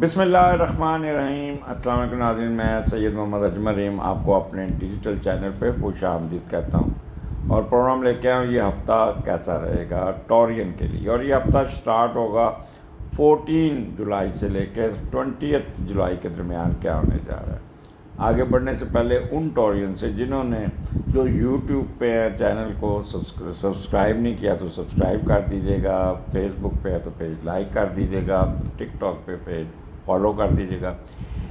بسم اللہ الرحمن الرحیم۔ السلام علیکم ناظرین، میں سید محمد اجمل رحیم آپ کو اپنے ڈیجیٹل چینل پہ خوش آمدید کہتا ہوں، اور پروگرام لے کے آؤں یہ ہفتہ کیسا رہے گا ٹورین کے لیے۔ اور یہ ہفتہ سٹارٹ ہوگا 14 جولائی سے لے کے 20 جولائی کے درمیان کیا ہونے جا رہا ہے۔ آگے بڑھنے سے پہلے ان ٹورین سے جنہوں نے جو یوٹیوب پہ چینل کو سبسکرائب نہیں کیا تو سبسکرائب کر دیجیے گا، فیس بک پہ ہے تو پیج لائک کر دیجیے گا، ٹک ٹاک پہ پیج فالو کر دیجیے گا۔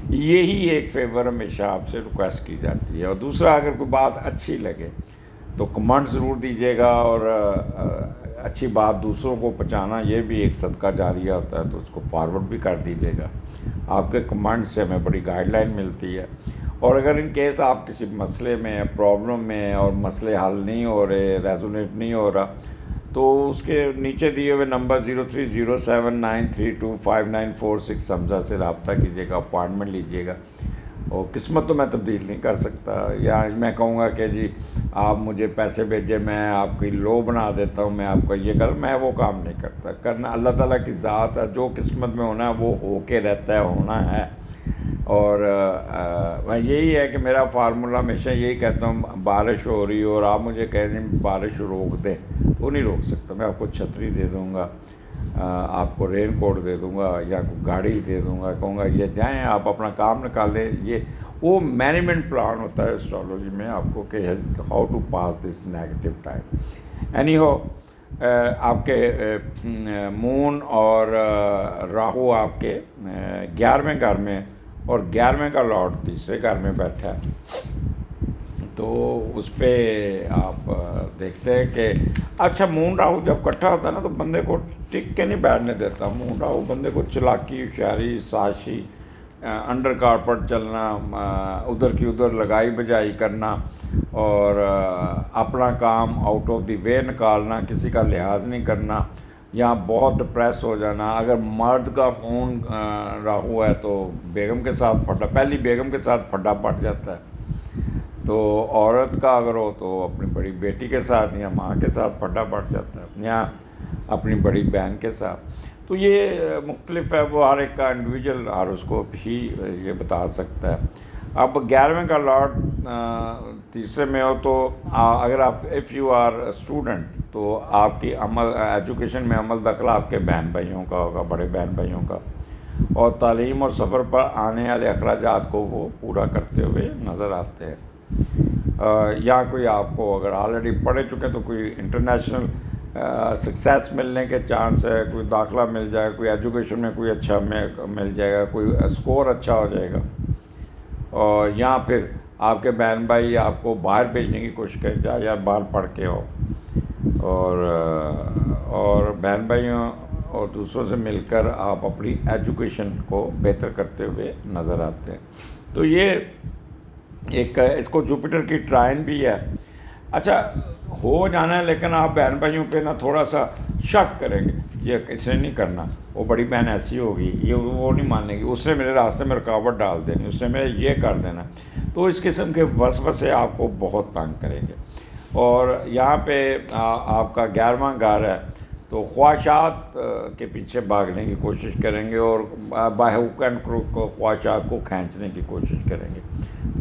یہی ایک فیور ہمیشہ آپ سے ریکویسٹ کی جاتی ہے۔ اور دوسرا، اگر کوئی بات اچھی لگے تو کمنٹ ضرور دیجیے گا، اور اچھی بات دوسروں کو پہنچانا یہ بھی ایک صدقہ جاریہ ہوتا ہے، تو اس کو فارورڈ بھی کر دیجیے گا۔ آپ کے کمنٹ سے ہمیں بڑی گائیڈ لائن ملتی ہے۔ اور اگر ان کیس آپ کسی مسئلے میں، پرابلم میں، اور مسئلے حل نہیں ہو رہے، ریزونیٹ نہیں ہو رہا، تو اس کے نیچے دیے ہوئے نمبر 030793259446 حمزہ سے رابطہ کیجیے گا، اپوائنٹمنٹ لیجیے گا۔ اور قسمت تو میں تبدیل نہیں کر سکتا، یا میں کہوں گا کہ جی آپ مجھے پیسے بھیجیں، میں آپ کی لو بنا دیتا ہوں، میں آپ کا یہ میں وہ کام نہیں کرتا۔ کرنا اللہ تعالیٰ کی ذات ہے، جو قسمت میں ہونا ہے وہ ہو کے رہتا ہے، ہونا ہے۔ اور میں یہی ہے کہ میرا فارمولہ ہمیشہ یہی کہتا ہوں، بارش ہو رہی ہو اور آپ مجھے کہہ دیں بارش روک دے تو نہیں روک سکتا۔ میں آپ کو چھتری دے دوں گا، آپ کو رین کوٹ دے دوں گا، یا گاڑی دے دوں گا، کہوں گا یہ جائیں آپ اپنا کام نکالیں۔ یہ وہ مینجمنٹ پلان ہوتا ہے اسٹرالوجی میں، آپ کو کہ how to pass this negative time. Anyhow, آپ کے مون اور راہو آپ کے 11ویں گھر میں، اور 11ویں کا لارڈ تیسرے گھر میں بیٹھا ہے، تو اس پہ آپ دیکھتے ہیں کہ اچھا مون راہو جب اکٹھا ہوتا ہے نا تو بندے کو ٹک کے نہیں بیٹھنے دیتا۔ مون راہو بندے کو چلاکی، ہوشیاری، سازشی، انڈر کارپٹ چلنا، ادھر کی ادھر لگائی بجائی کرنا، اور اپنا کام آؤٹ آف دی وے نکالنا، کسی کا لحاظ نہیں کرنا، یا بہت ڈپریس ہو جانا۔ اگر مرد کا مون راہو ہے تو بیگم کے ساتھ پہلی بیگم کے ساتھ پھڈا پٹ جاتا ہے، تو عورت کا اگر ہو تو اپنی بڑی بیٹی کے ساتھ یا ماں کے ساتھ پھڈا پٹ جاتا ہے، یا اپنی بڑی بہن کے ساتھ۔ تو یہ مختلف ہے، وہ ہر ایک کا انڈیویجول ہاروسکوپ ہی یہ بتا سکتا ہے۔ اب 11ویں کا لارڈ تیسرے میں ہو تو اگر آپ اف یو آر اسٹوڈنٹ تو آپ کی ایجوکیشن میں عمل دخل آپ کے بہن بھائیوں کا ہوگا، بڑے بہن بھائیوں کا، اور تعلیم اور سفر پر آنے والے اخراجات کو وہ پورا کرتے ہوئے نظر آتے ہیں۔ یا کوئی آپ کو اگر آلریڈی پڑھ چکے تو کوئی انٹرنیشنل سکسیس ملنے کے چانس ہے، کوئی داخلہ مل جائے گا، کوئی ایجوکیشن میں کوئی اچھا مل جائے گا، کوئی اسکور اچھا ہو جائے گا، اور یا پھر آپ کے بہن بھائی آپ کو باہر بھیجنے کی کوشش کریں، جا یا باہر پڑھ کے ہو، اور بہن بھائیوں اور دوسروں سے مل کر آپ اپنی ایجوکیشن کو بہتر کرتے ہوئے نظر آتے ہیں۔ تو یہ ایک اس کو جوپیٹر کی ٹرائن بھی ہے۔ اچھا ہو جانا ہے، لیکن آپ بہن بھائیوں پہ نا تھوڑا سا شک کریں گے، یہ اسے نہیں کرنا، وہ بڑی بہن ایسی ہوگی، یہ وہ نہیں ماننے گی، اس نے میرے راستے میں رکاوٹ ڈال دینی، اس نے میرے یہ کر دینا۔ تو اس قسم کے وسوسے آپ کو بہت تنگ کریں گے۔ اور یہاں پہ آپ کا 11واں گھر ہے، تو خواہشات کے پیچھے بھاگنے کی کوشش کریں گے، اور بائی ہک اینڈ کروک کو خواہشات کو کھینچنے کی کوشش کریں گے۔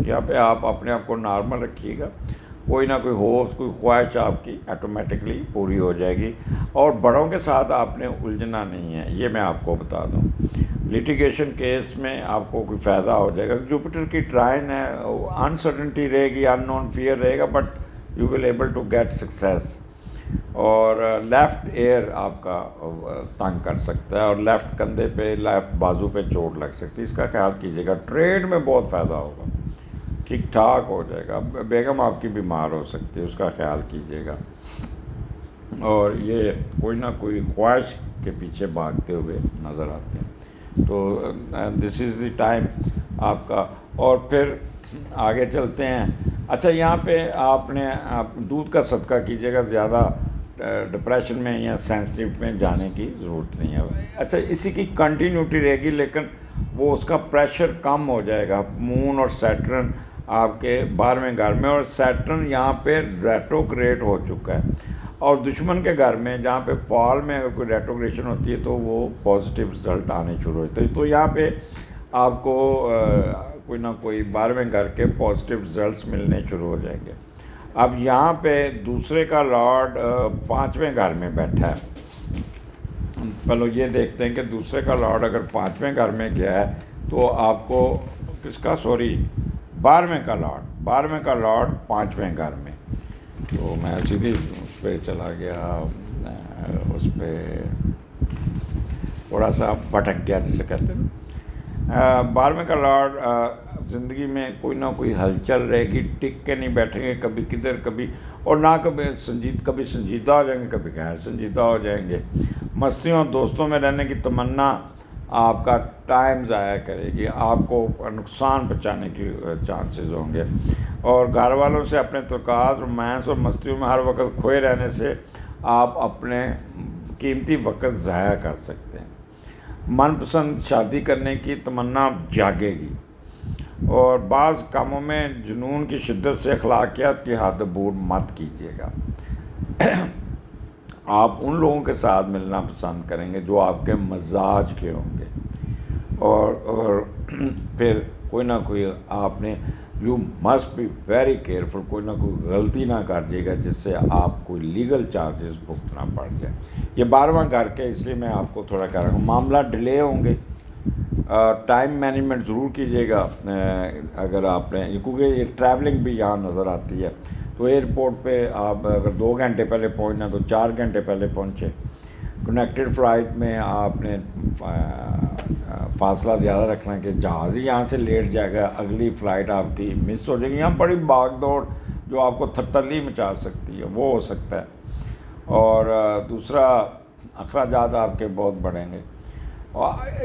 یہاں پہ آپ اپنے آپ کو نارمل رکھیے گا، کوئی نہ کوئی کوئی خواہش آپ کی آٹومیٹکلی پوری ہو جائے گی، اور بڑوں کے ساتھ آپ نے الجھنا نہیں ہے، یہ میں آپ کو بتا دوں۔ لیٹیگیشن کیس میں آپ کو کوئی فائدہ ہو جائے گا، جوپیٹر کی ٹرائن ہے، انسرٹنٹی رہے گی، ان نون فیئر رہے گا، but you will able to get success. اور لیفٹ ایئر آپ کا تنگ کر سکتا ہے، اور لیفٹ کندھے پہ، لیفٹ بازو پہ چوٹ لگ سکتی ہے، اس کا خیال کیجیے گا۔ ٹریڈ میں بہت فائدہ ہوگا، ٹھیک ٹھاک ہو جائے گا۔ بیگم آپ کی بیمار ہو سکتی ہے، اس کا خیال کیجیے گا۔ اور یہ کوئی نہ کوئی خواہش کے پیچھے بھاگتے ہوئے نظر آتے ہیں، تو دس از دی ٹائم آپ کا۔ اور پھر آگے چلتے ہیں۔ اچھا یہاں پہ آپ نے دودھ کا صدقہ کیجیے گا، زیادہ ڈپریشن میں یا سینسٹیو میں جانے کی ضرورت نہیں ہے۔ اچھا اسی کی کنٹینیوٹی رہے گی، لیکن وہ اس کا پریشر کم ہو جائے گا۔ مون اور سیٹرن آپ کے 12ویں گھر میں، اور سیٹرن یہاں پہ ریٹروگریڈ ہو چکا ہے۔ اور دشمن کے گھر میں جہاں پہ فال میں اگر کوئی ریٹروگریشن ہوتی ہے تو وہ پازیٹیو رزلٹ آنے شروع ہوتے ہیں. تو یہاں پہ آپ کو کوئی نہ کوئی 12ویں گھر کے پازیٹیو رزلٹس ملنے شروع ہو جائیں گے. اب یہاں پہ دوسرے کا لارڈ 5ویں گھر میں بیٹھا ہے. پہلے یہ دیکھتے ہیں کہ دوسرے کا لارڈ اگر 5ویں گھر میں گیا ہے تو آپ کو کس کا 12ویں کا لارڈ 5ویں گھر میں. تو میں سیدھی اس پہ چلا گیا، اس پہ تھوڑا سا بھٹک گیا جسے کہتے ہیں. 12ویں کا لارڈ زندگی میں کوئی نہ کوئی ہلچل رہے گی، ٹک کے نہیں بیٹھیں گے کبھی کدھر کبھی، اور نہ کبھی سنجیدہ ہو جائیں گے، کبھی غیر سنجیدہ ہو جائیں گے. مستیوں اور دوستوں میں رہنے کی تمنا آپ کا ٹائم ضائع کرے گی، آپ کو نقصان پہنچانے کی چانسز ہوں گے. اور گھر والوں سے اپنے تعلقات، رومانس اور مستیوں میں ہر وقت کھوئے رہنے سے آپ اپنے قیمتی وقت ضائع کر سکتے ہیں. من پسند شادی کرنے کی تمنا جاگے گی، اور بعض کاموں میں جنون کی شدت سے اخلاقیات کی حد عبور مت کیجیے گا. آپ ان لوگوں کے ساتھ ملنا پسند کریں گے جو آپ کے مزاج کے ہوں گے، اور پھر کوئی نہ کوئی آپ نے you must be very careful, کوئی نہ کوئی غلطی نہ کر دیے گا جس سے آپ کوئی لیگل چارجز بھگتنا پڑ جائے. یہ 12واں گھر کے، اس لیے میں آپ کو تھوڑا کہہ رہا ہوں معاملہ ڈیلے ہوں گے. ٹائم مینجمنٹ ضرور کیجیے گا. اگر آپ نے، کیونکہ یہ ٹریولنگ بھی یہاں نظر آتی ہے، تو ایئرپورٹ پہ آپ اگر 2 گھنٹے پہلے پہنچنا تو 4 گھنٹے پہلے پہنچے. کنیکٹڈ فلائٹ میں آپ نے فاصلہ زیادہ رکھنا ہے کہ جہاز ہی یہاں سے لیٹ جائے گا، اگلی فلائٹ آپ کی مس ہو جائے گی. یہاں بڑی بھاگ دوڑ جو آپ کو تھتلی مچا سکتی ہے وہ ہو سکتا ہے. اور دوسرا، اخراجات آپ کے بہت بڑھیں گے.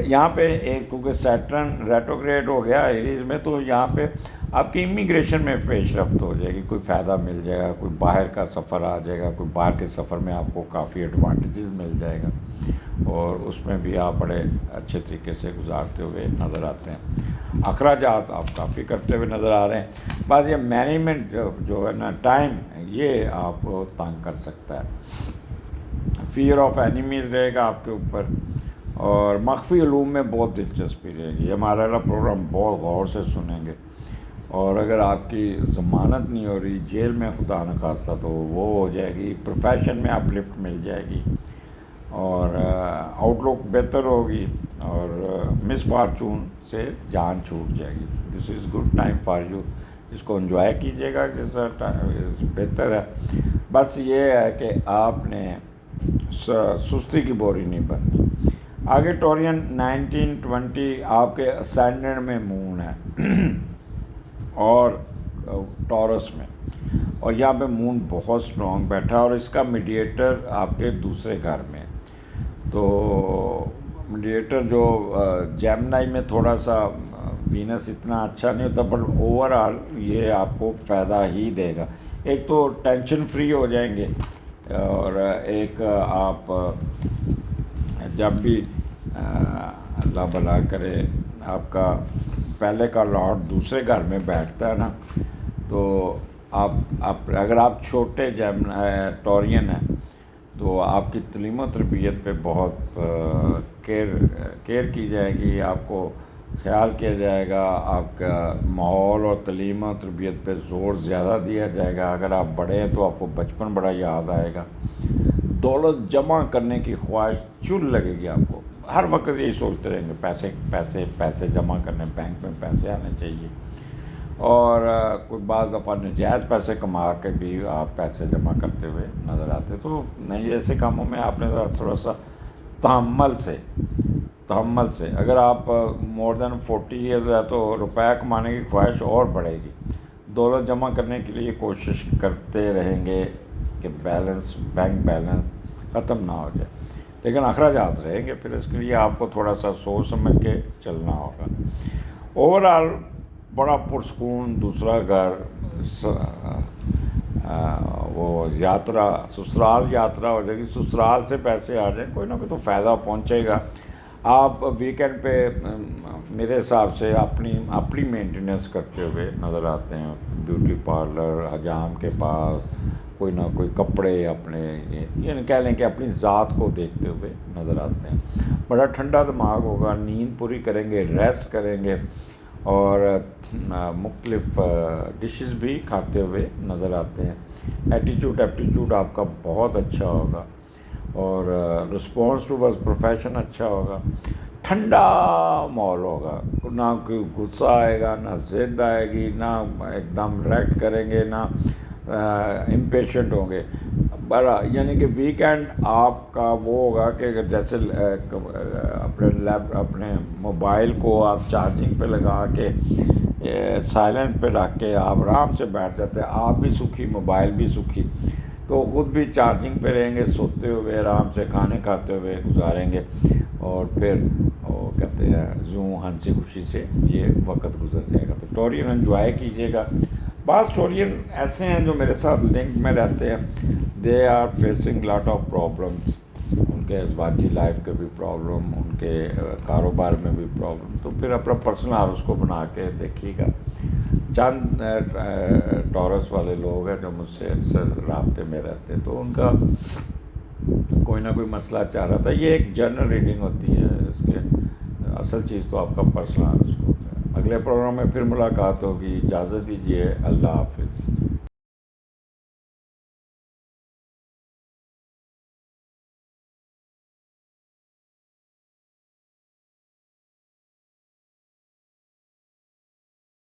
یہاں پہ ایک، کیونکہ سیٹرن ریٹروگریڈ ہو گیا ایریز میں، تو یہاں پہ آپ کی امیگریشن میں پیش رفت ہو جائے گی، کوئی فائدہ مل جائے گا، کوئی باہر کا سفر آ جائے گا، کوئی باہر کے سفر میں آپ کو کافی ایڈوانٹیجز مل جائے گا، اور اس میں بھی آپ بڑے اچھے طریقے سے گزارتے ہوئے نظر آتے ہیں. اخراجات آپ کافی کرتے ہوئے نظر آ رہے ہیں. بعض یہ مینجمنٹ جو ہے نا ٹائم، یہ آپ کو تنگ کر سکتا ہے. فیئر آف اینیمیز رہے گا آپ کے اوپر، اور مخفی علوم میں بہت دلچسپی رہے گی. ہمارا پروگرام بہت غور سے سنیں گے. اور اگر آپ کی ضمانت نہیں ہو رہی، جیل میں خدا نخواستہ، تو وہ ہو جائے گی. پروفیشن میں اپ لفٹ مل جائے گی، اور آؤٹ لک بہتر ہوگی، اور مس فارچون سے جان چھوٹ جائے گی. This is good time for you. اس کو انجوائے کیجیے گا، جیسا بہتر ہے. بس یہ ہے کہ آپ نے سستی کی بوری نہیں بننی. آگے ٹورین 1920 آپ کے اسینڈنٹ میں مون ہے اور ٹورس میں، اور یہاں پہ مون بہت سٹرونگ بیٹھا، اور اس کا میڈیٹر آپ کے دوسرے گھر میں. تو میڈیٹر جو جیمنائی میں تھوڑا سا وینس اتنا اچھا نہیں ہوتا، پر اوور آل یہ آپ کو فائدہ ہی دے گا. ایک تو ٹینشن فری ہو جائیں گے، اور ایک آپ جب بھی اللہ بھلا کرے آپ کا پہلے کا لارڈ دوسرے گھر میں بیٹھتا ہے نا، تو آپ اگر آپ چھوٹے ٹورین ہیں تو آپ کی تعلیم و تربیت پہ بہت کیئر کی جائے گی، آپ کو خیال کیا جائے گا، آپ کا ماحول اور تعلیم و تربیت پہ زور زیادہ دیا جائے گا. اگر آپ بڑے ہیں تو آپ کو بچپن بڑا یاد آئے گا. دولت جمع کرنے کی خواہش چل لگے گی آپ کو. ہر وقت یہی سوچتے رہیں گے پیسے پیسے پیسے جمع کرنے، بینک میں پیسے آنے چاہیے. اور کوئی بعض دفعہ نجائز پیسے کما کے بھی آپ پیسے جمع کرتے ہوئے نظر آتے. تو نہیں، ایسے کاموں میں آپ نے تھوڑا سا تحمل سے اگر آپ مور دین 40 ایئرز ہے تو روپیہ کمانے کی خواہش اور بڑھے گی. دولت جمع کرنے کے لیے کوشش کرتے رہیں گے کہ بینک بیلنس ختم نہ ہو جائے، لیکن اخراجات رہیں گے. پھر اس کے لیے آپ کو تھوڑا سا سوچ سمجھ کے چلنا ہوگا. اوور آل بڑا پرسکون دوسرا گھر، وہ سسرال یاترا ہو جائے گی. سسرال سے پیسے آ جائیں، کوئی نہ کوئی تو فائدہ پہنچے گا. آپ ویکینڈ پہ میرے حساب سے اپنی مینٹیننس کرتے ہوئے نظر آتے ہیں، بیوٹی پارلر، حجام کے پاس کوئی نہ کوئی کپڑے اپنے، یعنی کہہ لیں کہ اپنی ذات کو دیکھتے ہوئے نظر آتے ہیں۔ بڑا ٹھنڈا دماغ ہوگا، نیند پوری کریں گے، ریسٹ کریں گے، اور مختلف ڈشز بھی کھاتے ہوئے نظر آتے ہیں۔ ایپٹیچیوڈ آپ کا بہت اچھا ہوگا، اور رسپانس ٹو ورڈ پروفیشن اچھا ہوگا۔ ٹھنڈا ماحول ہوگا، نہ کوئی غصہ آئے گا، نہ ضد آئے گی، نہ ایک دم ریکٹ کریں گے، نہ امپیشنٹ ہوں گے۔ بڑا یعنی کہ ویکینڈ آپ کا وہ ہوگا کہ جیسے اپنے موبائل کو آپ چارجنگ پہ لگا کے سائلنٹ پہ رکھ کے آپ آرام سے بیٹھ جاتے ہیں، آپ بھی سکھی، موبائل بھی سکھی، تو خود بھی چارجنگ پہ رہیں گے، سوتے ہوئے آرام سے کھانے کھاتے ہوئے گزاریں گے، اور پھر وہ کہتے ہیں یوں ہنسی خوشی سے یہ وقت گزر جائے گا۔ تو ٹورین انجوائے کیجیے گا۔ بعض ٹورین ایسے ہیں جو میرے ساتھ لنک میں رہتے ہیں، they are facing lot of problems, ان کے ازواجی لائف کے بھی پرابلم، ان کے کاروبار میں بھی پرابلم، تو پھر اپنا پرسنل ہاؤس کو بنا کے دیکھیے گا۔ چند ٹورس والے لوگ ہیں جو مجھ سے اکثر رابطے میں رہتے ہیں، تو ان کا کوئی نہ کوئی مسئلہ چاہ رہا تھا۔ یہ ایک جنرل ریڈنگ ہوتی ہے، اس کے اصل چیز تو آپ کا پرسنل ہاؤس کو۔ اگلے پروگرام میں پھر ملاقات ہوگی، اجازت دیجیے، اللہ حافظ۔